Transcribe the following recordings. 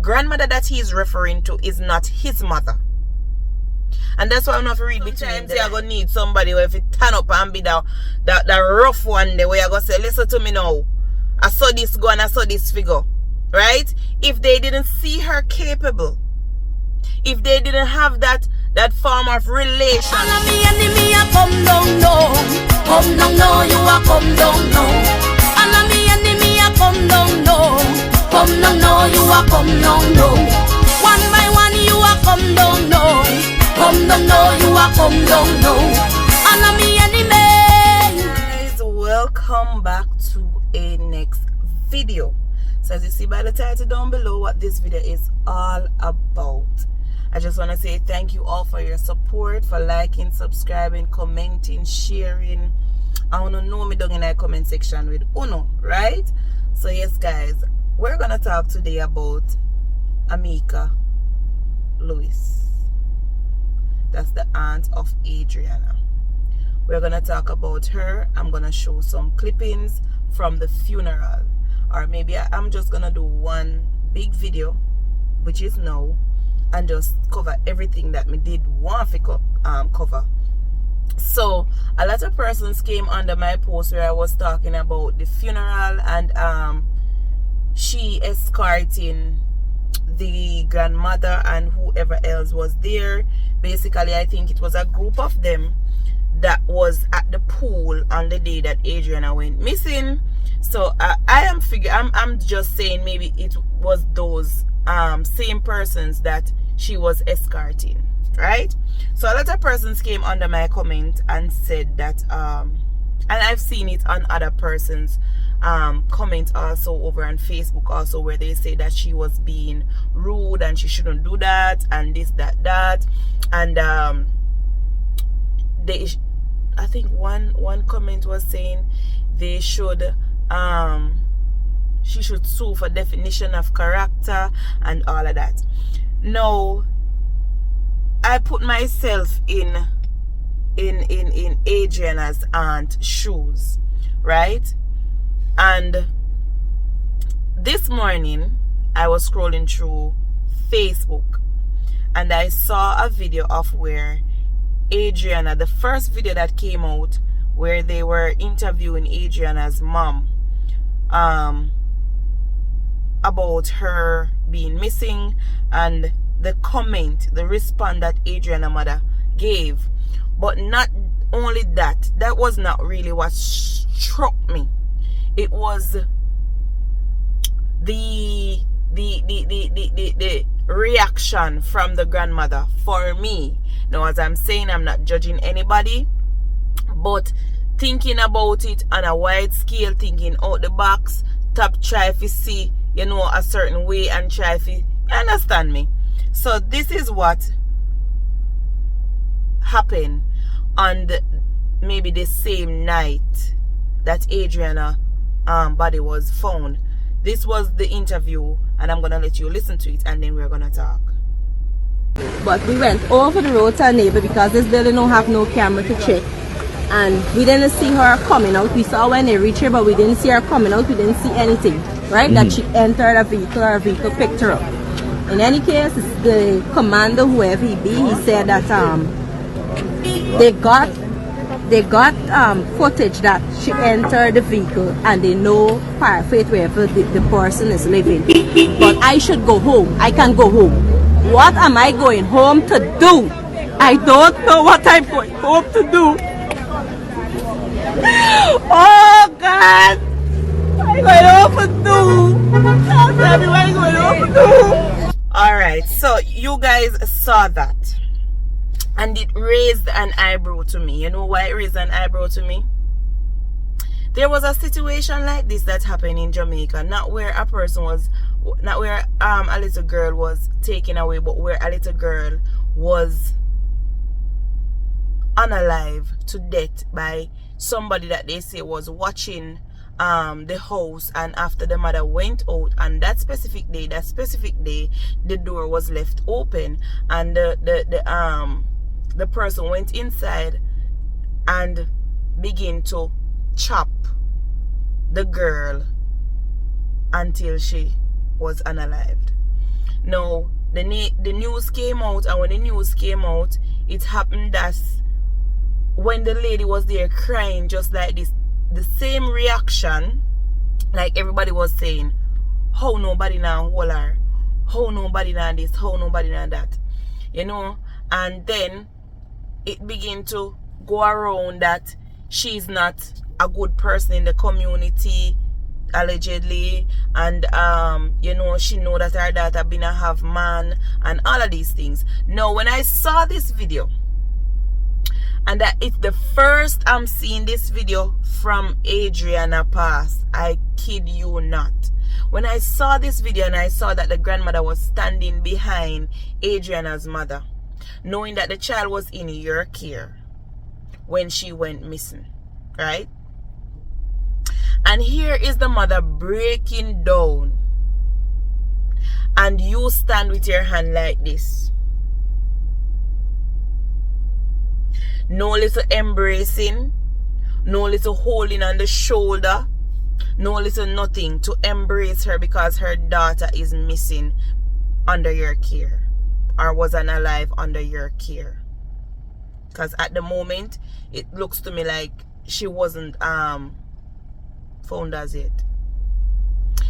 grandmother that he's referring to is not his mother. And that's why I'm not read between. Sometimes you're going to need somebody where if you turn up and be the rough one there, where you're going to say, listen to me now. I saw this go and I saw this figure. Right? If they didn't see her capable, if they didn't have that form of relation. Me enemy, I come down, no. Come down, no. You are come down, no. Me enemy, I come down, no. Come down, no. You are come down, no. One by one, you are come down, no. Come down, no. You are come down, no. Me enemy. Guys, welcome back to a next video. So as you see by the title down below, what this video is all about. I just want to say thank you all for your support, for liking, subscribing, commenting, sharing. I want to know me down in the comment section with Uno, right? So yes guys, we're going to talk today about Amika Lewis. That's the aunt of Adrianna. We're going to talk about her. I'm going to show some clippings from the funeral. Or maybe I'm just going to do one big video, which is now, and just cover everything that me did want to cover. So a lot of persons came under my post where I was talking about the funeral and she escorting the grandmother and whoever else was there. Basically, I think it was a group of them that was at the pool on the day that Adrianna went missing. So I'm just saying maybe it was those same persons that she was escorting, right? So a lot of persons came under my comment and said that and I've seen it on other persons comment also over on Facebook also, where they say that she was being rude and she shouldn't do that and this that and I think one comment was saying they should she should sue for definition of character and all of that. Now, I put myself in Adrianna's aunt's shoes, right? And this morning I was scrolling through Facebook and I saw a video of where Adrianna, the first video that came out where they were interviewing Adrianna's mom about her being missing, and the comment, the response that Adrianna's mother gave. But not only that, that was not really what struck me. It was the reaction from the grandmother for me. Now, as I'm saying, I'm not judging anybody, but thinking about it on a wide scale, thinking out the box, try to see, you know, a certain way and try to, you understand me? So this is what happened on maybe the same night that Adrianna body was found. This was the interview, and I'm gonna let you listen to it and then we're gonna talk. But we went over the road to our neighbor because this building don't have no camera to check, and we didn't see her coming out. We saw when they reached her, but we didn't see her coming out. We didn't see anything, right? That she entered a vehicle or a vehicle picked her up. In any case, the commander, whoever he be, he said that they got footage that she entered the vehicle and they know perfect wherever the person is living. But I should go home. I can go home. What am I going home to do? I don't know what I'm going home to do. Oh God! I'm going home to do. Tell me what I'm going home to do. Alright, so you guys saw that. And it raised an eyebrow to me. You know why it raised an eyebrow to me? There was a situation like this that happened in Jamaica. Not where a person was, not where a little girl was taken away, but where a little girl was unalive to death by somebody that they say was watching the house, and after the mother went out on that specific day, the door was left open, and the person went inside and began to chop the girl until she was unalived. Now, the news came out, and when the news came out, it happened that when the lady was there crying just like this, the same reaction, like everybody was saying, how nobody now hold her, how nobody now this, how nobody now that, you know. And then it began to go around that she's not a good person in the community, allegedly, and you know, she know that her daughter been a have man and all of these things. Now, when I saw this video, and that it's the first I'm seeing this video from Adrianna past, I kid you not. When I saw this video and I saw that the grandmother was standing behind Adrianna's mother, knowing that the child was in your care when she went missing, right? And here is the mother breaking down, and you stand with your hand like this. No little embracing, no little holding on the shoulder, no little nothing to embrace her because her daughter is missing under your care, or was unalive under your care. Because at the moment, it looks to me like she wasn't found as yet.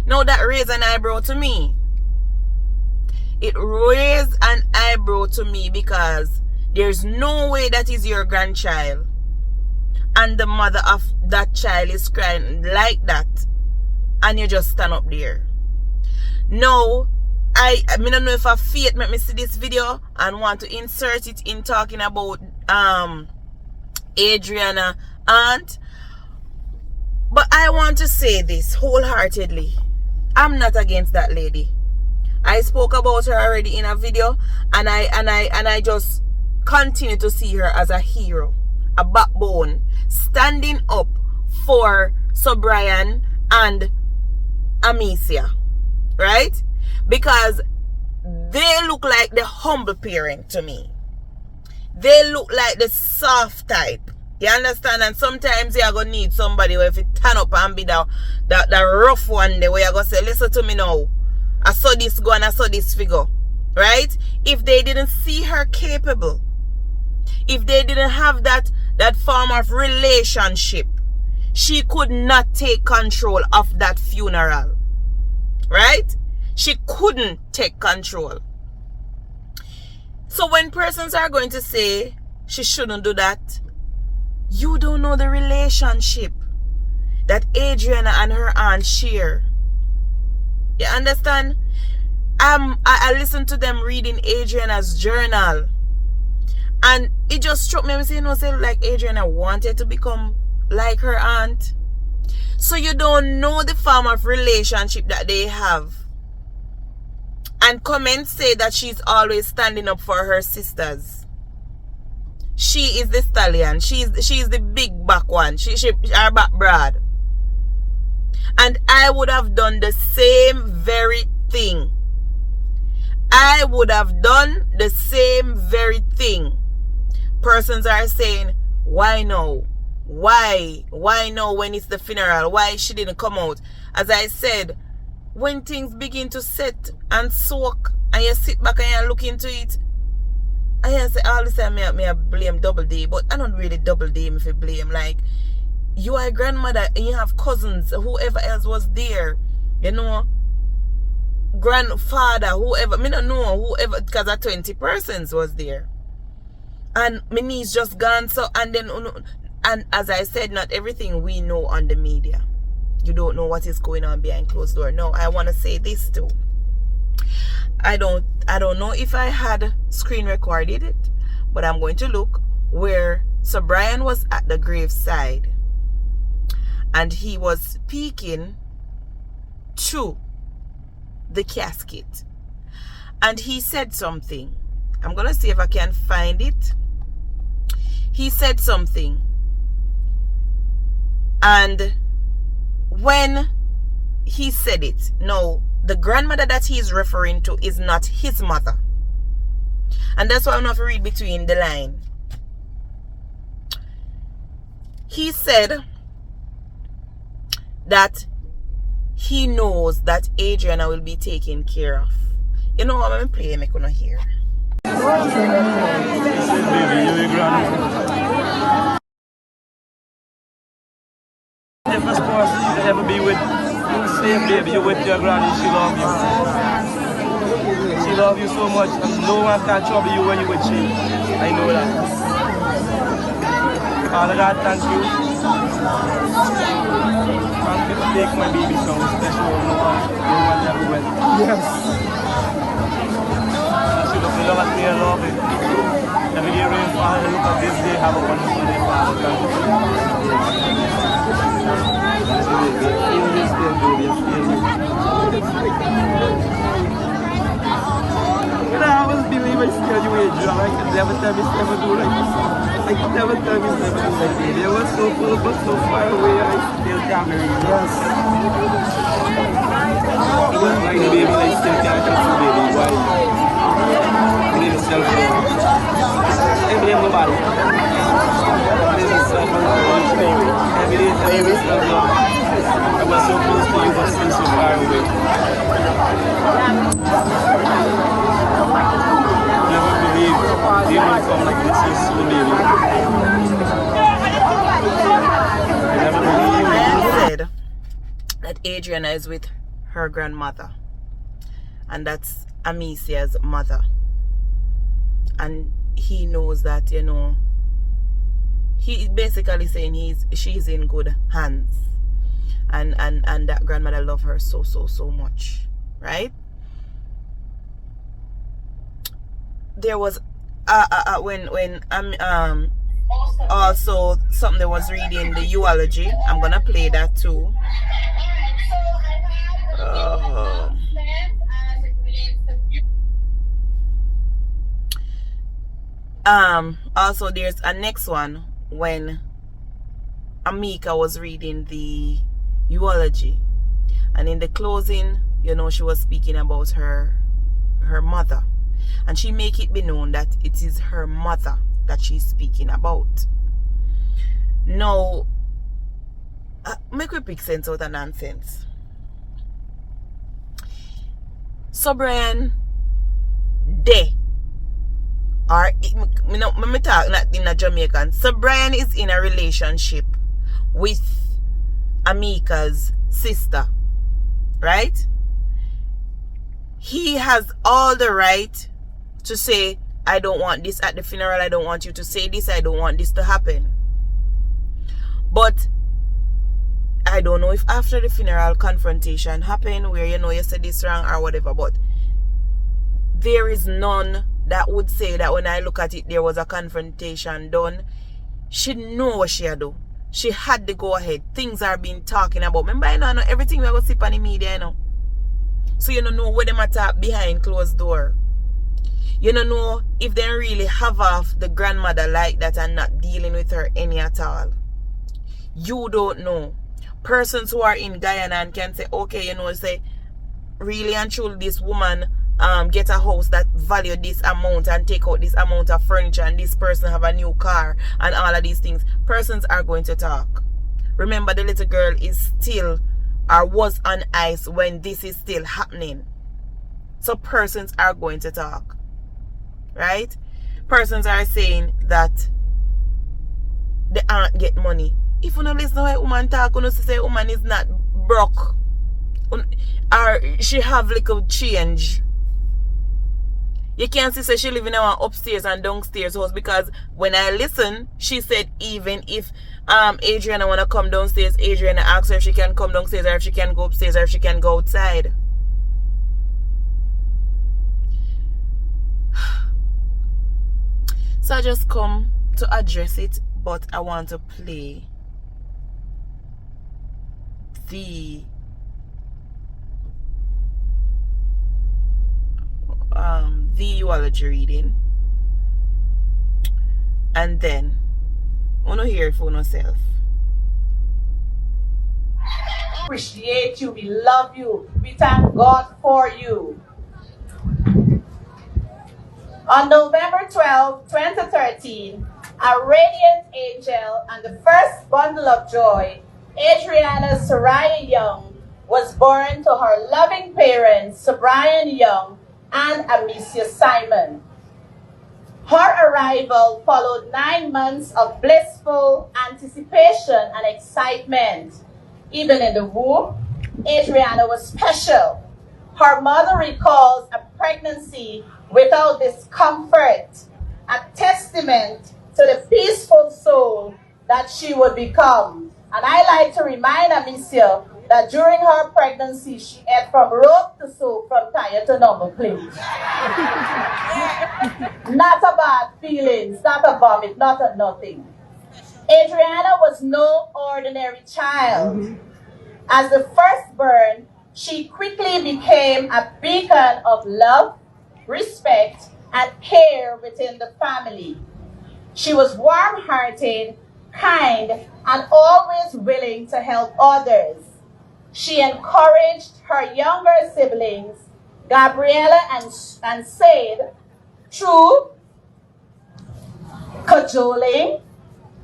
Now that raised an eyebrow to me. It raised an eyebrow to me because there's no way that is your grandchild and the mother of that child is crying like that and you just stand up there. Now, I don't know if I fate make me see this video and want to insert it in talking about Adrianna aunt. But I want to say this wholeheartedly. I'm not against that lady. I spoke about her already in a video, and I just continue to see her as a hero, a backbone, standing up for Sir Brian and Amicia, right? Because they look like the humble parent to me. They look like the soft type. You understand? And sometimes you're going to need somebody where if you turn up and be the rough one there, where you're going to say, listen to me now. I saw this go and I saw this figure. Right? If they didn't see her capable, if they didn't have that form of relationship, she could not take control of that funeral. Right? She couldn't take control. So when persons are going to say she shouldn't do that, you don't know the relationship that Adrianna and her aunt share. You understand? I listened to them reading Adrianna's journal, and it just struck me. I'm saying, like Adrianna wanted to become like her aunt. So you don't know the form of relationship that they have. And comments say that she's always standing up for her sisters. She is the stallion. She's the big back one. She her back broad. And I would have done the same very thing. I would have done the same very thing. Persons are saying, why no? Why? Why no when it's the funeral? Why she didn't come out? As I said, when things begin to set and soak and you sit back and you look into it, I say all the time I blame Double D, but I don't really Double D if you blame. Like, you are a grandmother and you have cousins, whoever else was there, you know, grandfather, whoever, me don't know whoever, because 20 persons was there. And my niece just gone, so, and then, and as I said, not everything we know on the media. You don't know what is going on behind closed door. No, I want to say this too. I don't know if I had screen recorded it, but I'm going to look where Sir Brian was at the graveside and he was speaking to the casket, and he said something. I'm gonna see if I can find it. He said something, and when he said it, no, the grandmother that he's referring to is not his mother. And that's why I'm not going to read between the line. He said that he knows that Adrianna will be taken care of. You know what I'm playing, I couldn't hear. The first person you can ever be with, you say, baby, you're with your granny, she love you. She love you so much, and no one can trouble you when you're with she. I know that. Father God, thank you. Thank you to take my baby so special. No one ever went. Yes. She look love at me and love it. Every day, rain, Father, look at this day, have a wonderful day, Father. Thank you. You know, I always believe I scared you, Adrianna. I could never tell me never do like this. I could never tell me never do like this. It was so full, but so far away, I still can't believe it. Yes. It was like the baby, I still can't touch the baby. Why? I blame myself. I blame nobody. I blame myself. Every day, I blame myself. I was so close to you, but still so far away. Never believe they will come like this so soon, baby. I never believe. I said that Adrianna is with her grandmother, and that's Amicia's mother, and he knows that, you know, he basically saying she's in good hands, and that grandmother love her so much, right? There was when also something that was reading the Eulogy. I'm gonna play that too. Also there's a next one when Amika was reading the Eulogy, and in the closing, you know, she was speaking about her mother, and she make it be known that it is her mother that she's speaking about. Now, make we pick sense out of nonsense. So Brian, or me talk not in a Jamaican. So Brian is in a relationship with Amika's sister, right? He has all the right to say, I don't want this at the funeral, I don't want you to say this, I don't want this to happen. But I don't know if after the funeral confrontation happened where, you know, you said this wrong or whatever, but there is none that would say that when I look at it there was a confrontation done. She know what she had do. She had to go ahead. Things are being talking about. Remember, I know everything we go see on the media, you know. So you don't know what them attack behind closed door. You don't know if they really have off the grandmother like that and not dealing with her any at all. You don't know. Persons who are in Guyana and can say, okay, you know, say, really and truly this woman get a house that value this amount and take out this amount of furniture, and this person have a new car and all of these things. Persons are going to talk. Remember, the little girl is still or was on ice when this is still happening. So persons are going to talk, right? Persons are saying that the aunt get money. If you don't listen to a woman talk, you say a woman is not broke, or she have little change. You can't say she live in our upstairs and downstairs house, because when I listen, she said even if Adrianna wanna come downstairs, Adrianna asks her if she can come downstairs or if she can go upstairs or if she can go outside. So I just come to address it, but I want to play the Eulogy reading, and then I want to hear it for yourself. Appreciate you, we love you, we thank God for you. On November 12, 2013, a radiant angel and the first bundle of joy, Adrianna Soraya Younge, was born to her loving parents, Brian Younge and Amicia Simon. Her arrival followed 9 months of blissful anticipation and excitement. Even in the womb, Adrianna was special. Her mother recalls a pregnancy without discomfort, a testament to the peaceful soul that she would become. And I like to remind Amicia that during her pregnancy, she ate from rope to soap, from tire to number plate. Not a bad feelings, not a vomit, not a nothing. Adrianna was no ordinary child. As the firstborn, she quickly became a beacon of love, respect, and care within the family. She was warm-hearted, kind, and always willing to help others. She encouraged her younger siblings, Gabriella and Said, through cajoling,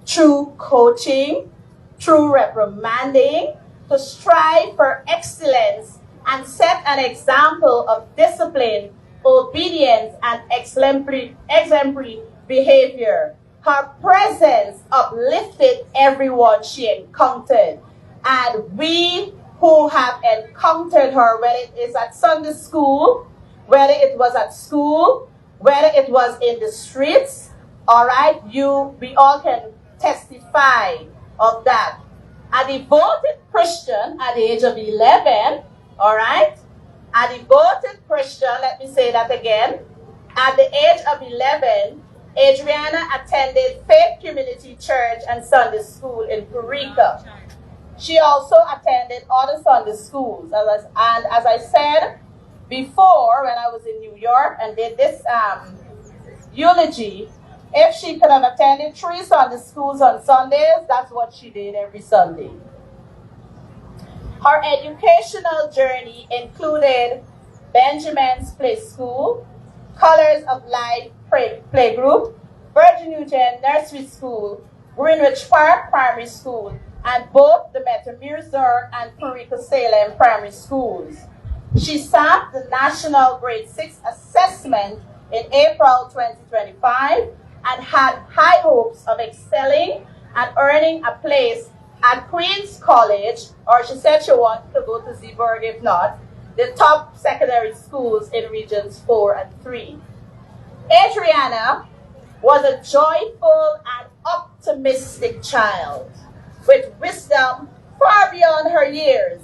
through coaching, through reprimanding, to strive for excellence and set an example of discipline, obedience, and exemplary behavior. Her presence uplifted everyone she encountered, and we who have encountered her, whether it is at Sunday school, whether it was at school, whether it was in the streets, all right, we all can testify of that. A devoted Christian at the age of 11, all right, a devoted Christian, let me say that again, at the age of 11, Adrianna attended Faith Community Church and Sunday School in Eureka. She also attended other Sunday schools. And as I said before, when I was in New York and did this eulogy, if she could have attended 3 Sunday schools on Sundays, that's what she did every Sunday. Her educational journey included Benjamin's Play School, Colors of Life Playgroup, Virgin Eugene Nursery School, Greenwich Park Primary School, and both the Metamurzor and Eureka Salem Primary Schools. She sat the National Grade 6 Assessment in April 2025 and had high hopes of excelling and earning a place at Queen's College, or she said she wanted to go to Zeeburg if not, the top secondary schools in Regions 4 and 3. Adrianna was a joyful and optimistic child with wisdom far beyond her years.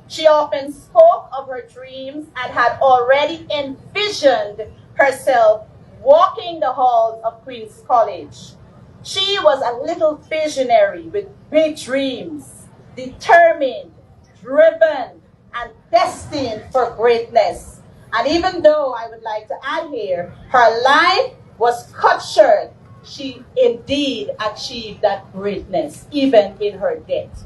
She often spoke of her dreams and had already envisioned herself walking the halls of Queen's College. She was a little visionary with big dreams, determined, driven, and destined for greatness. And even though I would like to add here, her life was cut short, she indeed achieved that greatness, even in her death.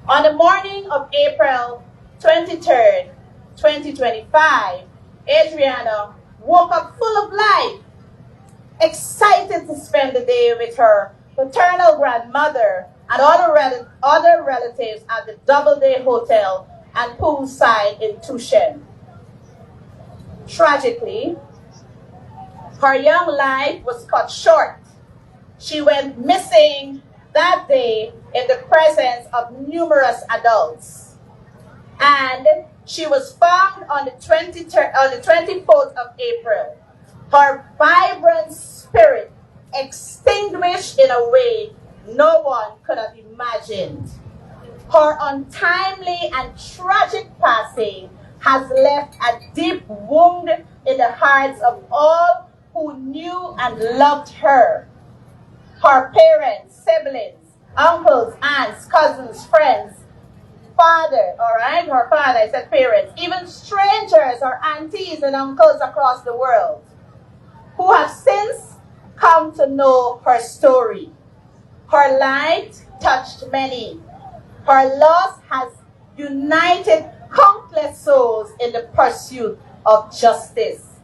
On the morning of April 23rd, 2025, Adrianna woke up full of life, excited to spend the day with her paternal grandmother and other relatives at the Doubleday Hotel and poolside in Tucson. Tragically, her young life was cut short. She went missing that day in the presence of numerous adults. And she was found on the 24th of April. Her vibrant spirit extinguished in a way no one could have imagined. Her untimely and tragic passing has left a deep wound in the hearts of all who knew and loved her. Her parents, siblings, uncles, aunts, cousins, friends, father, all right, her father, I said parents, even strangers or aunties and uncles across the world who have since come to know her story. Her light touched many. Her loss has united countless souls in the pursuit of justice.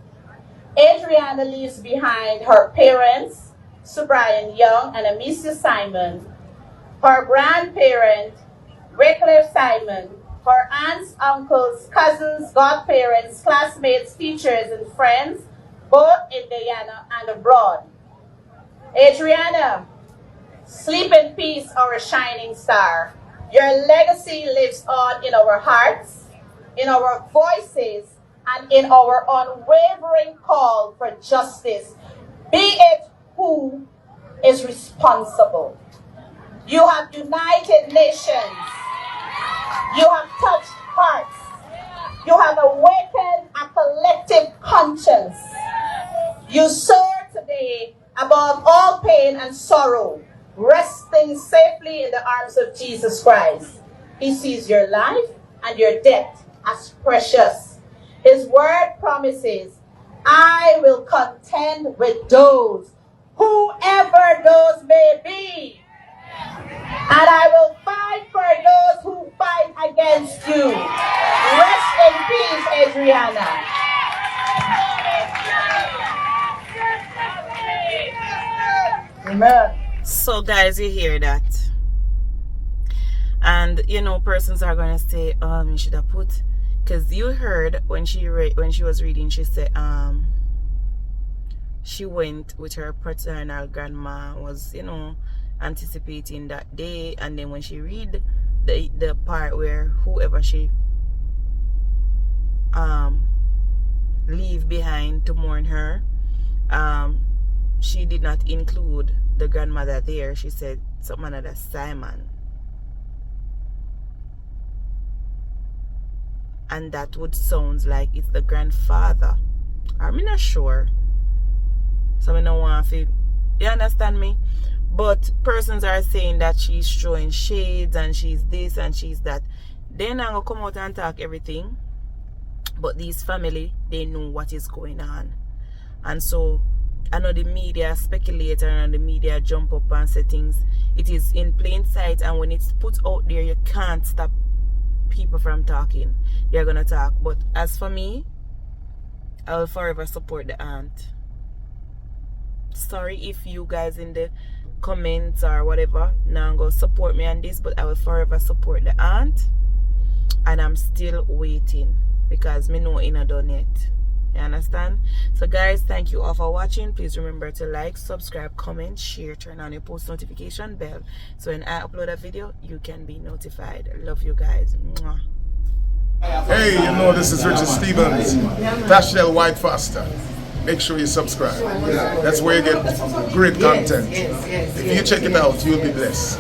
Adrianna leaves behind her parents, Sir Brian Young and Amicia Simon, her grandparent, Wycliffe Simon, her aunts, uncles, cousins, godparents, classmates, teachers, and friends, both in Guyana and abroad. Adrianna, sleep in peace, our shining star. Your legacy lives on in our hearts, in our voices, and in our unwavering call for justice, be it who is responsible. You have united nations. You have touched hearts. You have awakened a collective conscience. You soar today above all pain and sorrow, resting safely in the arms of Jesus Christ. He sees your life and your death as precious. His word promises, I will contend with those, whoever those may be, and I will fight for those who fight against you. Rest in peace, Adrianna. Amen. So guys, you hear that, and you know, persons are gonna say, you should have put, because you heard when she was reading, she said she went with her paternal grandma, was, you know, anticipating that day, and then when she read the part where whoever she leave behind to mourn her, she did not include the grandmother there. She said something another Simon, and that would sound like it's the grandfather. I'm not sure, so I don't want to, you understand me? But persons are saying that she's throwing shades and she's this and she's that. They're not gonna come out and talk everything, but these family, they know what is going on. And so I know the media speculate and the media jump up and say things. It is in plain sight, and when it's put out there, you can't stop people from talking. They're gonna talk. But as for me, I will forever support the aunt. Sorry if you guys in the comments or whatever now go support me on this, but I will forever support the aunt, and I'm still waiting because me know it not done yet. You understand? So guys, thank you all for watching. Please remember to like, subscribe, comment, share, turn on your post notification bell, so when I upload a video you can be notified. Love you guys. Mwah. Hey, you know this is Richard Stevens, Tashel White Foster. Make sure you subscribe. That's where you get great content. If you check it out, you'll be blessed.